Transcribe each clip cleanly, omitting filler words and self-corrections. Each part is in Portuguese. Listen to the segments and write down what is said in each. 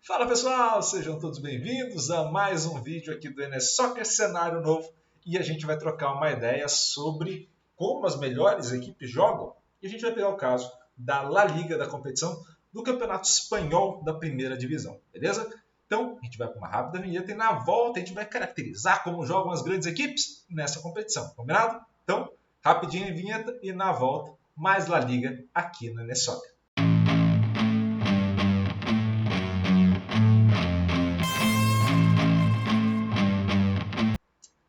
Fala pessoal, sejam todos bem-vindos a mais um vídeo aqui do NS Soccer Cenário Novo e a gente vai trocar uma ideia sobre como as melhores equipes jogam e a gente vai pegar o caso da La Liga, da competição do Campeonato Espanhol da Primeira Divisão, beleza? Então a gente vai para uma rápida vinheta e na volta a gente vai caracterizar como jogam as grandes equipes nessa competição, combinado? Então, rapidinho em vinheta e na volta mais La Liga aqui no NS Soccer.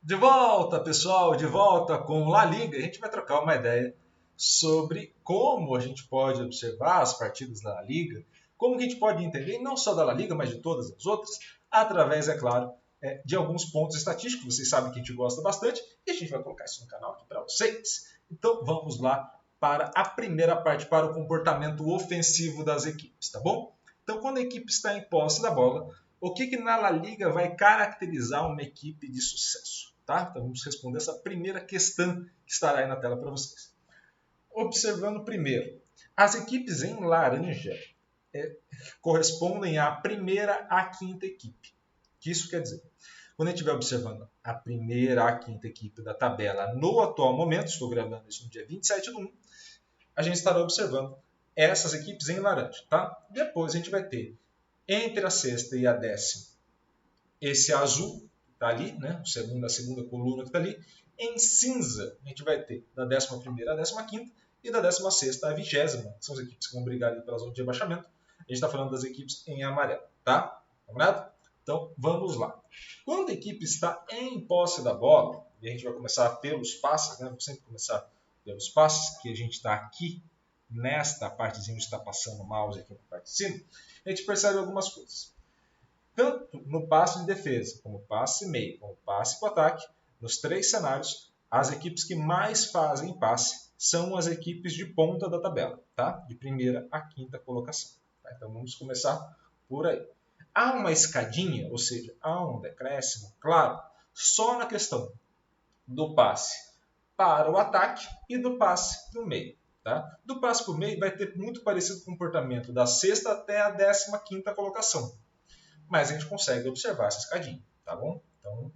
De volta, pessoal, de volta com La Liga. A gente vai trocar uma ideia sobre como a gente pode observar as partidas da La Liga, como que a gente pode entender, não só da La Liga, mas de todas as outras, através, é claro, de alguns pontos estatísticos. Vocês sabem que a gente gosta bastante e a gente vai colocar isso no canal aqui para vocês. Então vamos lá para a primeira parte, para o comportamento ofensivo das equipes, tá bom? Então quando a equipe está em posse da bola, o que na La Liga vai caracterizar uma equipe de sucesso? Tá? Então vamos responder essa primeira questão que estará aí na tela para vocês. Observando primeiro, as equipes em laranja correspondem à primeira à quinta equipe. O que isso quer dizer? Quando a gente estiver observando a primeira à quinta equipe da tabela no atual momento, estou gravando isso no dia 27/1, a gente estará observando essas equipes em laranja. Tá? Depois a gente vai ter entre a sexta e a décima esse azul está ali, né? A segunda coluna que está ali. Em cinza, a gente vai ter da 11ª à 15ª e da 16ª à 20ª, que são as equipes que vão brigar ali pela zona de abaixamento. A gente está falando das equipes em amarelo, tá? Combinado? Então, vamos lá. Quando a equipe está em posse da bola, e a gente vai começar pelos passes, né? Vou sempre começar pelos passes, que a gente está aqui, nesta partezinha onde está passando o mouse aqui na parte de cima, a gente percebe algumas coisas. Tanto no passe de defesa, como passe meio, como passe para o ataque, nos três cenários, as equipes que mais fazem passe são as equipes de ponta da tabela, tá? De primeira a quinta colocação. Tá? Então vamos começar por aí. Há uma escadinha, ou seja, há um decréscimo, claro, só na questão do passe para o ataque e do passe para o meio. Tá? Do passe para o meio vai ter muito parecido com o comportamento da sexta até a 15ª colocação. Mas a gente consegue observar essa escadinha, tá bom? Então,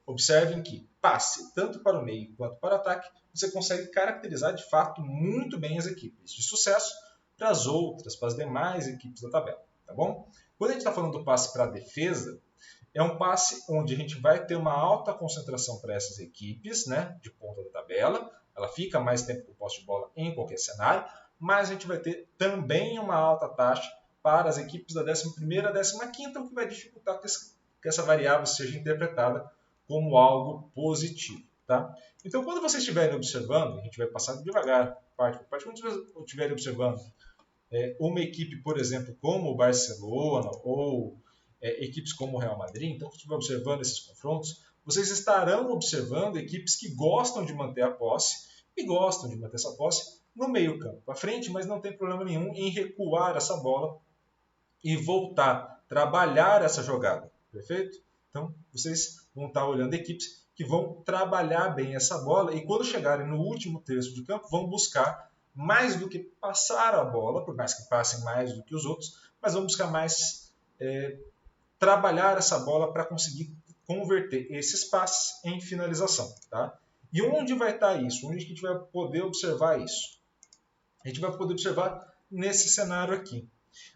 observem que passe tanto para o meio quanto para o ataque, você consegue caracterizar de fato muito bem as equipes de sucesso para as outras, para as demais equipes da tabela, tá bom? Quando a gente está falando do passe para a defesa, é um passe onde a gente vai ter uma alta concentração para essas equipes, né, de ponta da tabela, ela fica mais tempo com o posse de bola em qualquer cenário, mas a gente vai ter também uma alta taxa para as equipes da 11ª a 15ª, o que vai dificultar que essa variável seja interpretada como algo positivo. Tá? Então, quando vocês estiverem observando, a gente vai passar devagar, parte por parte, quando vocês estiverem observando uma equipe, por exemplo, como o Barcelona ou equipes como o Real Madrid, então, quando estiver observando esses confrontos, vocês estarão observando equipes que gostam de manter a posse e gostam de manter essa posse no meio campo, à frente, mas não tem problema nenhum em recuar essa bola e voltar, trabalhar essa jogada, perfeito? Então, vocês vão estar olhando equipes que vão trabalhar bem essa bola e quando chegarem no último terço de campo, vão buscar mais do que passar a bola, por mais que passem mais do que os outros, mas vão buscar mais trabalhar essa bola para conseguir converter esses passes em finalização. Tá? E onde vai estar isso? Onde a gente vai poder observar isso? A gente vai poder observar nesse cenário aqui.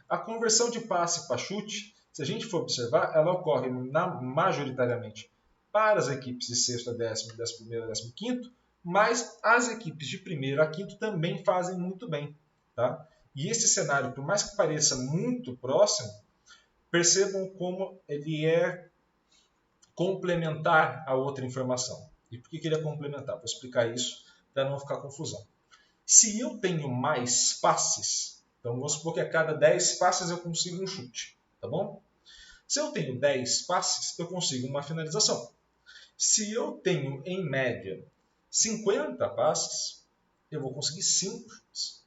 A conversão de passe para chute, se a gente for observar, ela ocorre majoritariamente para as equipes de sexto a décimo, 11º a 15º, mas as equipes de primeiro a quinto também fazem muito bem. Tá? E esse cenário, por mais que pareça muito próximo, percebam como ele é complementar a outra informação. E por que ele é complementar? Vou explicar isso para não ficar confusão. Se eu tenho mais passes, então vamos supor que a cada 10 passes eu consigo um chute, tá bom? Se eu tenho 10 passes, eu consigo uma finalização. Se eu tenho, em média, 50 passes, eu vou conseguir 5 chutes.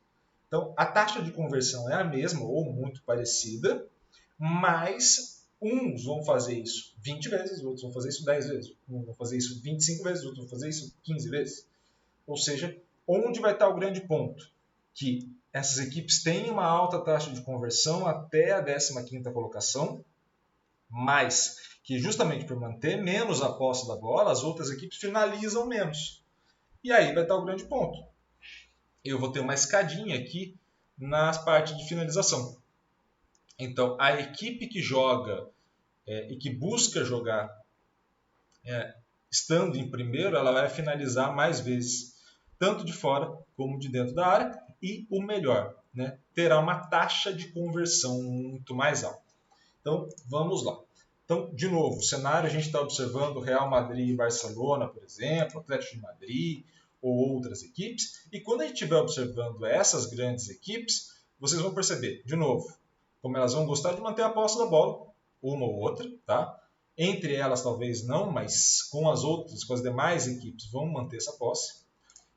Então, a taxa de conversão é a mesma ou muito parecida, mas uns vão fazer isso 20 vezes, outros vão fazer isso 10 vezes, uns vão fazer isso 25 vezes, outros vão fazer isso 15 vezes. Ou seja, onde vai estar o grande ponto? Que essas equipes têm uma alta taxa de conversão até a 15ª colocação, mas que justamente por manter menos a posse da bola, as outras equipes finalizam menos. E aí vai estar o grande ponto. Eu vou ter uma escadinha aqui na parte de finalização. Então, a equipe que joga e que busca jogar estando em primeiro, ela vai finalizar mais vezes, tanto de fora como de dentro da área, e o melhor, né, terá uma taxa de conversão muito mais alta. Então, vamos lá. Então, de novo, o cenário a gente está observando Real Madrid e Barcelona, por exemplo, Atlético de Madrid ou outras equipes, e quando a gente estiver observando essas grandes equipes, vocês vão perceber, de novo, como elas vão gostar de manter a posse da bola, uma ou outra, tá? Entre elas talvez não, mas com as outras, com as demais equipes vão manter essa posse.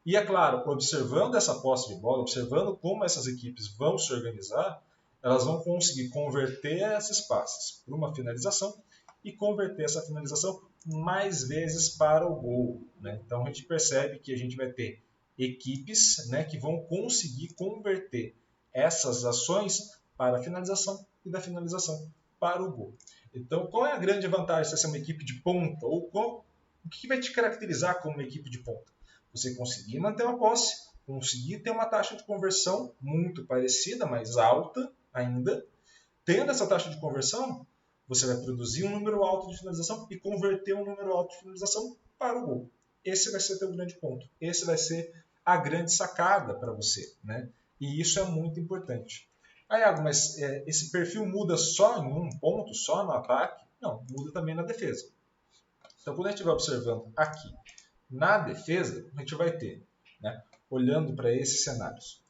E é claro, observando essa posse de bola, observando como essas equipes vão se organizar, elas vão conseguir converter esses passes para uma finalização e converter essa finalização mais vezes para o gol. Né? Então a gente percebe que a gente vai ter equipes, né, que vão conseguir converter essas ações para a finalização e da finalização para o gol. Então, qual é a grande vantagem de ser uma equipe de ponta? Ou o que vai te caracterizar como uma equipe de ponta? Você conseguir manter uma posse, conseguir ter uma taxa de conversão muito parecida, mas alta ainda. Tendo essa taxa de conversão, você vai produzir um número alto de finalização e converter um número alto de finalização para o gol. Esse vai ser o teu grande ponto. Esse vai ser a grande sacada para você. Né? E isso é muito importante. Iago, mas esse perfil muda só em um ponto, só no ataque? Não, muda também na defesa. Então, quando a gente estiver observando aqui na defesa, a gente vai ter, né, olhando para esses cenários,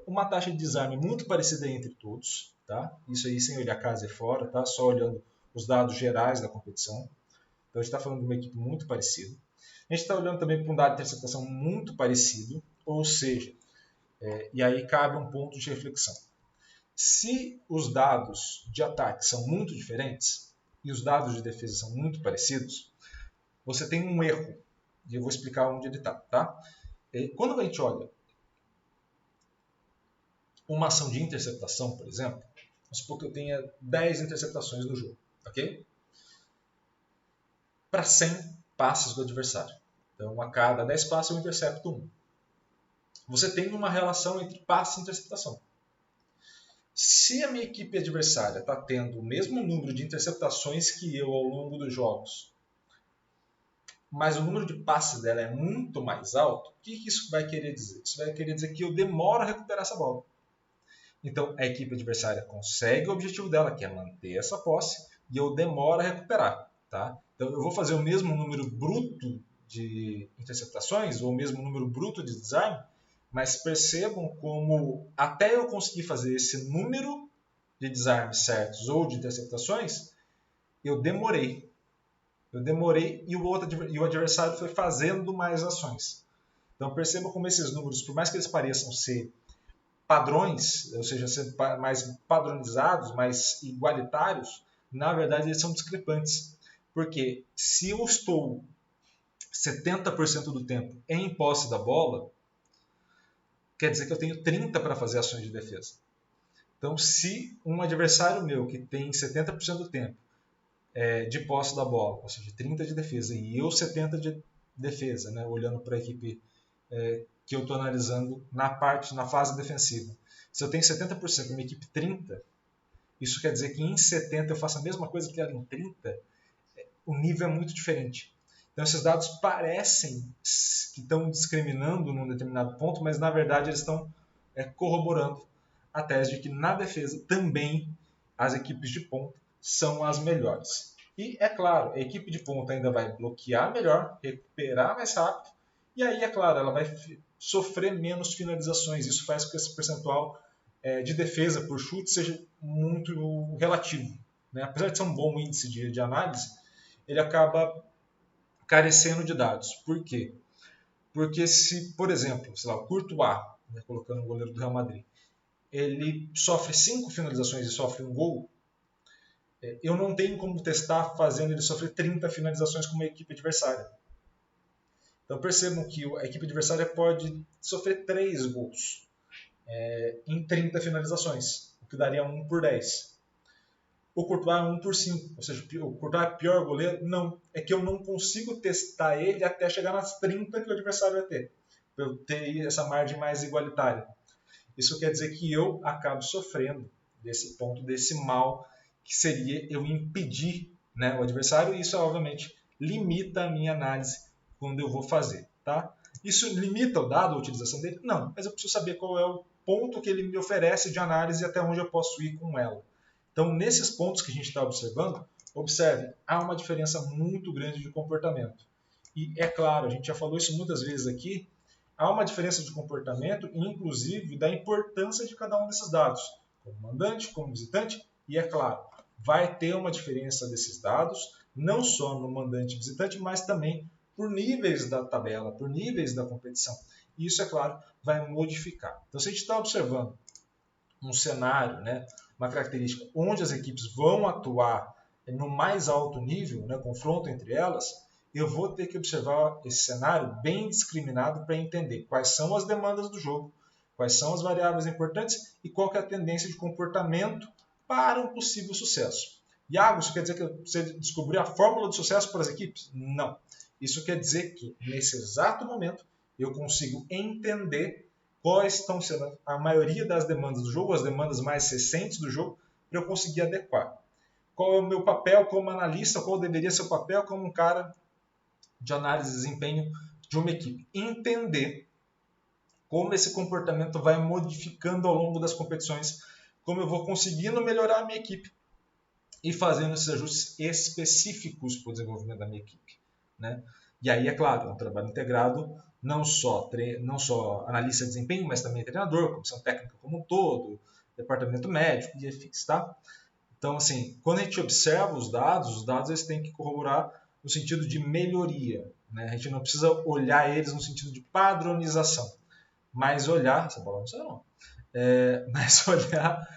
uma taxa de desarme muito parecida entre todos, tá? Isso aí sem olhar casa e fora, tá? Só olhando os dados gerais da competição. Então, a gente está falando de uma equipe muito parecida. A gente está olhando também para um dado de interceptação muito parecido, ou seja, e aí cabe um ponto de reflexão. Se os dados de ataque são muito diferentes e os dados de defesa são muito parecidos, você tem um erro. E eu vou explicar onde ele está. Tá? Quando a gente olha uma ação de interceptação, por exemplo, vamos supor que eu tenha 10 interceptações no jogo. Ok? Para 100 passes do adversário. Então, a cada 10 passes eu intercepto 1. Você tem uma relação entre passe e interceptação. Se a minha equipe adversária está tendo o mesmo número de interceptações que eu ao longo dos jogos, mas o número de passes dela é muito mais alto, o que isso vai querer dizer? Isso vai querer dizer que eu demoro a recuperar essa bola. Então, a equipe adversária consegue o objetivo dela, que é manter essa posse, e eu demoro a recuperar. Tá? Então, eu vou fazer o mesmo número bruto de interceptações, ou o mesmo número bruto de desarme, mas percebam como até eu conseguir fazer esse número de desarmes certos ou de interceptações, eu demorei. E o adversário foi fazendo mais ações. Então perceba como esses números, por mais que eles pareçam ser padrões, ou seja, ser mais padronizados, mais igualitários, na verdade eles são discrepantes. Porque se eu estou 70% do tempo em posse da bola, quer dizer que eu tenho 30 para fazer ações de defesa. Então, se um adversário meu que tem 70% do tempo de posse da bola, ou seja, 30 de defesa, e eu 70 de defesa, né, olhando para a equipe que eu estou analisando na fase defensiva. Se eu tenho 70% e minha equipe 30%, isso quer dizer que em 70 eu faço a mesma coisa que ela em 30%, o nível é muito diferente. Então, esses dados parecem que estão discriminando num determinado ponto, mas na verdade eles estão corroborando a tese de que na defesa também as equipes de ponta são as melhores. E é claro, a equipe de ponta ainda vai bloquear melhor, recuperar mais rápido, e aí, é claro, ela vai sofrer menos finalizações. Isso faz com que esse percentual de defesa por chute seja muito relativo. Né? Apesar de ser um bom índice de análise, ele acaba carecendo de dados. Por quê? Porque se, por exemplo, sei lá, o Courtois, né, colocando o goleiro do Real Madrid, ele sofre 5 finalizações e sofre um gol, eu não tenho como testar fazendo ele sofrer 30 finalizações com uma equipe adversária. Então percebam que a equipe adversária pode sofrer 3 gols em 30 finalizações, o que daria 1 por 10. O Courtois é 1 por 5, ou seja, o Courtois é pior goleiro? Não, é que eu não consigo testar ele até chegar nas 30 que o adversário vai ter, para eu ter essa margem mais igualitária. Isso quer dizer que eu acabo sofrendo desse ponto, desse mal, que seria eu impedir, né, o adversário, e isso obviamente limita a minha análise quando eu vou fazer. Tá? Isso limita o dado, a utilização dele? Não, mas eu preciso saber qual é o ponto que ele me oferece de análise e até onde eu posso ir com ela. Então, nesses pontos que a gente está observando, observe, há uma diferença muito grande de comportamento. E é claro, a gente já falou isso muitas vezes aqui, há uma diferença de comportamento, inclusive da importância de cada um desses dados, como mandante, como visitante, e é claro, vai ter uma diferença desses dados, não só no mandante e visitante, mas também por níveis da tabela, por níveis da competição. E isso, é claro, vai modificar. Então, se a gente está observando um cenário, né, uma característica onde as equipes vão atuar no mais alto nível, né, confronto entre elas, eu vou ter que observar esse cenário bem discriminado para entender quais são as demandas do jogo, quais são as variáveis importantes e qual que é a tendência de comportamento para um possível sucesso. Iago, isso quer dizer que você descobriu a fórmula de sucesso para as equipes? Não. Isso quer dizer que, nesse exato momento, eu consigo entender quais estão sendo a maioria das demandas do jogo, as demandas mais recentes do jogo, para eu conseguir adequar. Qual é o meu papel como analista, qual deveria ser o papel como um cara de análise de desempenho de uma equipe? Entender como esse comportamento vai modificando ao longo das competições, como eu vou conseguindo melhorar a minha equipe e fazendo esses ajustes específicos para o desenvolvimento da minha equipe. Né? E aí, é claro, é um trabalho integrado, não só analista de desempenho, mas também treinador, comissão técnica como um todo, departamento médico e afins. Tá? Então, assim, quando a gente observa os dados eles têm que corroborar no sentido de melhoria. Né? A gente não precisa olhar eles no sentido de padronização, mas olhar, essa palavra não sei não, mas olhar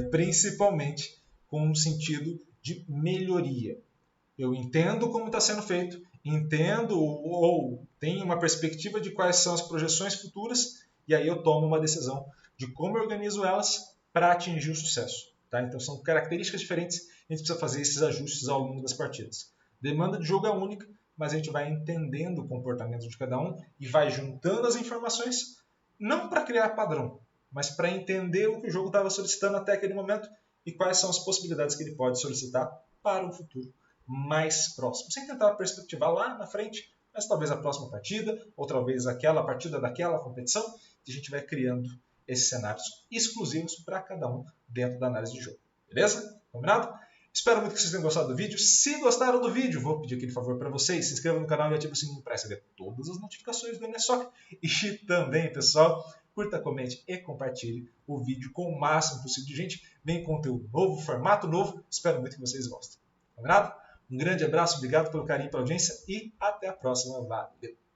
principalmente com um sentido de melhoria. Eu entendo como está sendo feito, entendo ou tenho uma perspectiva de quais são as projeções futuras e aí eu tomo uma decisão de como eu organizo elas para atingir o sucesso. Tá? Então são características diferentes, a gente precisa fazer esses ajustes ao longo das partidas. Demanda de jogo é única, mas a gente vai entendendo o comportamento de cada um e vai juntando as informações, não para criar padrão, mas para entender o que o jogo estava solicitando até aquele momento e quais são as possibilidades que ele pode solicitar para o futuro mais próximo. Sem tentar perspectivar lá na frente, mas talvez a próxima partida, ou talvez aquela partida daquela competição, e a gente vai criando esses cenários exclusivos para cada um dentro da análise de jogo. Beleza? Combinado? Espero muito que vocês tenham gostado do vídeo. Se gostaram do vídeo, vou pedir aquele favor para vocês. Se inscrevam no canal e ativem o sininho para receber todas as notificações do NSOC. E também, pessoal, curta, comente e compartilhe o vídeo com o máximo possível de gente. Vem conteúdo novo, formato novo. Espero muito que vocês gostem. Combinado? Um grande abraço, obrigado pelo carinho e pela audiência e até a próxima. Valeu!